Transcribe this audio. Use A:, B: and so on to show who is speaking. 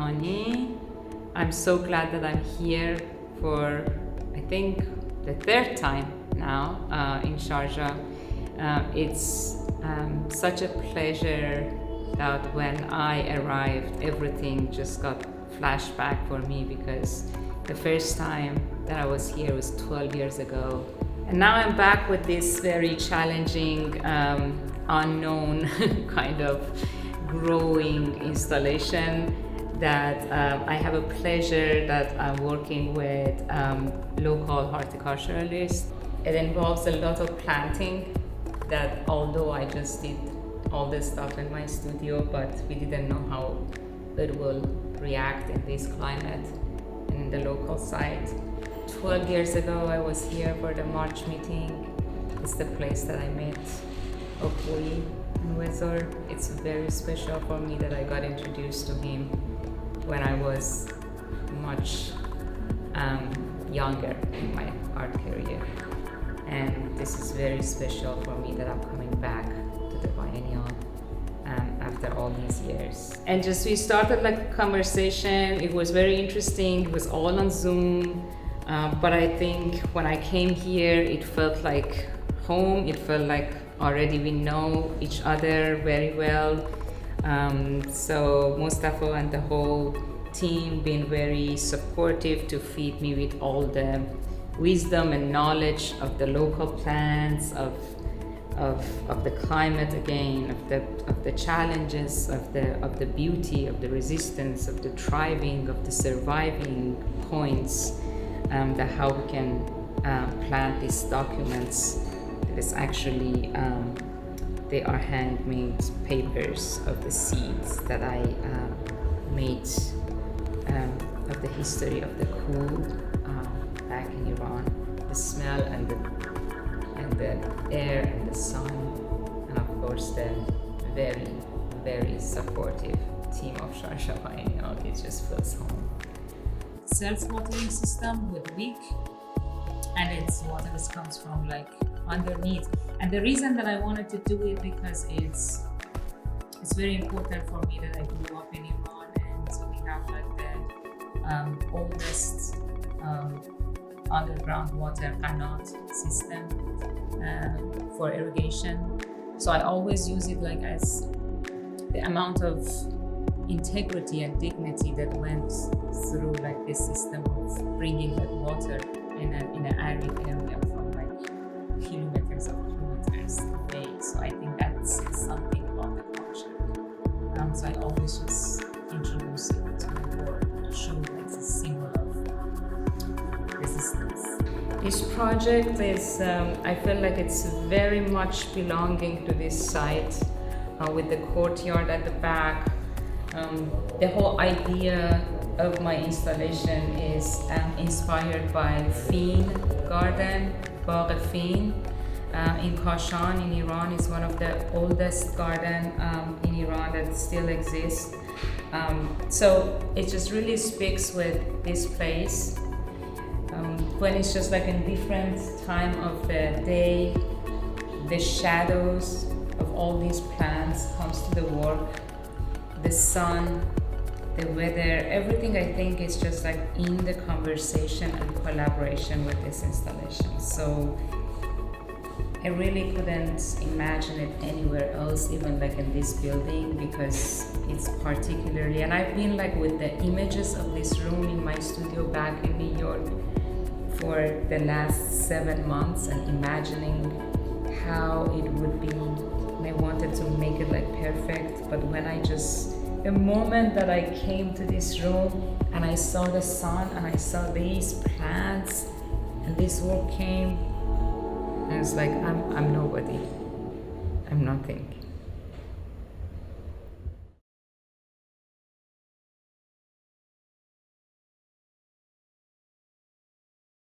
A: Behbahani. I'm so glad that I'm here for, I think, the third time now in Sharjah. It's such a pleasure that when I arrived, everything just got flashback for me, because the first time that I was here was 12 years ago. And now I'm back with this very challenging, unknown kind of growing installation that I have a pleasure that I'm working with local horticulturalists. It involves a lot of planting that, although I just did all this stuff in my studio, but we didn't know how it will react in this climate in the local site. 12 years ago, I was here for the March meeting. It's the place that I met Okui in Wezor. It's very special for me that I got introduced to him when I was much younger in my art career. And this is very special for me that I'm coming back to the biennial after all these years. And just we started like a conversation. It was very interesting. It was all on Zoom. But I think when I came here, it felt like home. It felt like already we know each other very well. So Mustafa and the whole team been very supportive to feed me with all the wisdom and knowledge of the local plants, of the climate again, of the challenges, of the beauty, of the resistance, of the thriving, of the surviving points, that how we can plant these documents. That is actually they are handmade papers of the seeds that I made of the history of the cool back in Iran, the smell and the air and the sun, and of course the very, very supportive team of Sharjah Biennial. It just feels home. Self-watering system with wick, and its water just comes from like underneath. And the reason that I wanted to do it, because it's very important for me that I grew up in Iran, and so we have like the oldest underground water qanat system for irrigation. So I always use it like as the amount of integrity and dignity that went through like this system of bringing that water in an arid area from like kilometers away. So I think that's something about the culture. So I always just introduce it to the world to show like the symbol of resistance. This project is, I feel like it's very much belonging to this site with the courtyard at the back. The whole idea of my installation is inspired by Fin Garden, Bagh Fin, in Kashan in Iran. Is one of the oldest garden in Iran that still exists. So it just really speaks with this place. When it's just like a different time of the day, the shadows of all these plants comes to the work. The sun, the weather, everything I think is just like in the conversation and collaboration with this installation. So I really couldn't imagine it anywhere else, even like in this building, because it's particularly, and I've been like with the images of this room in my studio back in New York for the last 7 months and imagining how it would be. And I wanted to make it like perfect, but when the moment that I came to this room and I saw the sun and I saw these plants and this work came, I was like, I'm nobody, I'm nothing.